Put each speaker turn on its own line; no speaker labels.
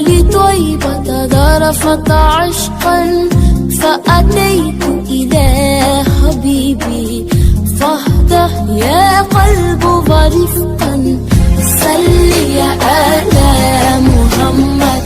لطيبة ذرفت عشقا فأتيت إلى حبيبي فاهده يا قلب ورفقا صل يا آل محمد